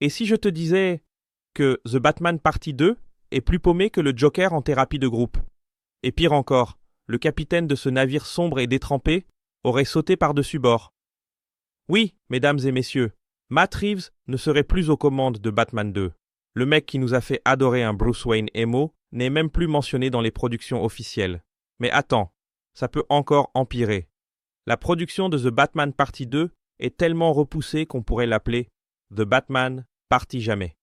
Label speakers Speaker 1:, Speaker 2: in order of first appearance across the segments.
Speaker 1: Et si je te disais que The Batman Partie 2 est plus paumé que le Joker en thérapie de groupe? Et pire encore, le capitaine de ce navire sombre et détrempé aurait sauté par-dessus bord. Oui, mesdames et messieurs, Matt Reeves ne serait plus aux commandes de Batman 2. Le mec qui nous a fait adorer un Bruce Wayne émo n'est même plus mentionné dans les productions officielles. Mais attends, ça peut encore empirer. La production de The Batman Partie 2 est tellement repoussée qu'on pourrait l'appeler The Batman Partie Jamais.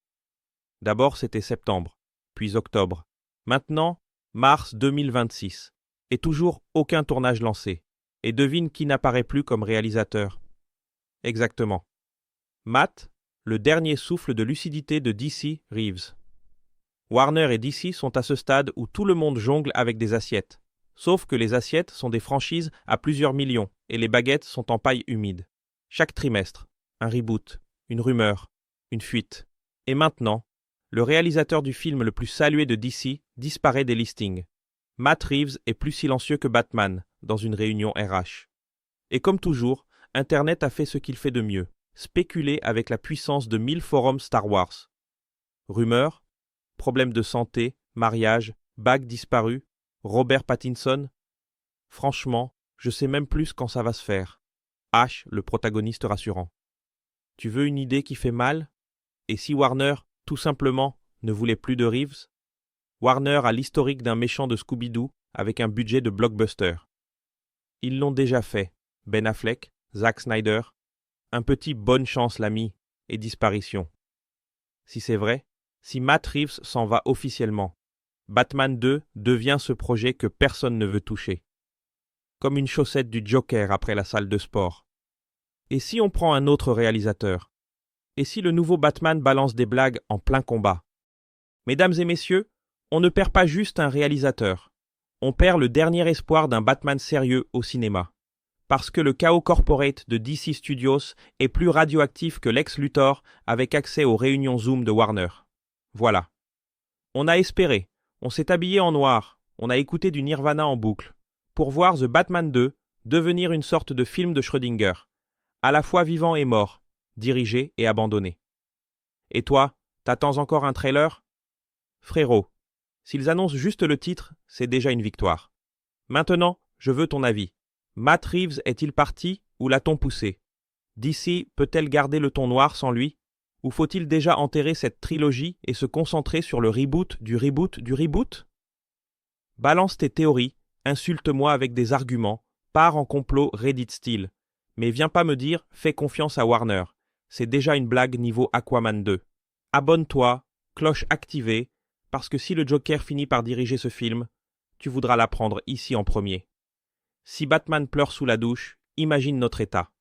Speaker 1: D'abord c'était septembre, puis octobre. Maintenant, mars 2026. Et toujours aucun tournage lancé. Et devine qui n'apparaît plus comme réalisateur. Exactement. Matt, le dernier souffle de lucidité de DC Reeves. Warner et DC sont à ce stade où tout le monde jongle avec des assiettes. Sauf que les assiettes sont des franchises à plusieurs millions et les baguettes sont en paille humide. Chaque trimestre, un reboot, une rumeur, une fuite. Et maintenant, le réalisateur du film le plus salué de DC disparaît des listings. Matt Reeves est plus silencieux que Batman dans une réunion RH. Et comme toujours, Internet a fait ce qu'il fait de mieux, spéculer avec la puissance de 1000 forums Star Wars. Rumeurs, problèmes de santé, mariage, bague disparue, Robert Pattinson. Franchement, je sais même plus quand ça va se faire. Ash, le protagoniste rassurant. Tu veux une idée qui fait mal? Et si Warner, tout simplement, ne voulait plus de Reeves? Warner a l'historique d'un méchant de Scooby-Doo avec un budget de blockbuster. Ils l'ont déjà fait. Ben Affleck, Zack Snyder. Un petit bonne chance l'ami et disparition. Si c'est vrai, si Matt Reeves s'en va officiellement, Batman 2 devient ce projet que personne ne veut toucher. Comme une chaussette du Joker après la salle de sport. Et si on prend un autre réalisateur? Et si le nouveau Batman balance des blagues en plein combat? Mesdames et messieurs, on ne perd pas juste un réalisateur. On perd le dernier espoir d'un Batman sérieux au cinéma. Parce que le chaos corporate de DC Studios est plus radioactif que Lex Luthor avec accès aux réunions Zoom de Warner. Voilà. On a espéré, on s'est habillé en noir, on a écouté du Nirvana en boucle, pour voir The Batman 2 devenir une sorte de film de Schrödinger, à la fois vivant et mort, dirigé et abandonné. Et toi, t'attends encore un trailer? Frérot, s'ils annoncent juste le titre, c'est déjà une victoire. Maintenant, je veux ton avis. Matt Reeves est-il parti ou l'a-t-on poussé? DC peut-elle garder le ton noir sans lui? Ou faut-il déjà enterrer cette trilogie et se concentrer sur le reboot du reboot du reboot? Balance tes théories, insulte-moi avec des arguments, pars en complot Reddit style. Mais viens pas me dire « fais confiance à Warner ». C'est déjà une blague niveau Aquaman 2. Abonne-toi, cloche activée, parce que si le Joker finit par diriger ce film, tu voudras l'apprendre ici en premier. Si Batman pleure sous la douche, imagine notre état.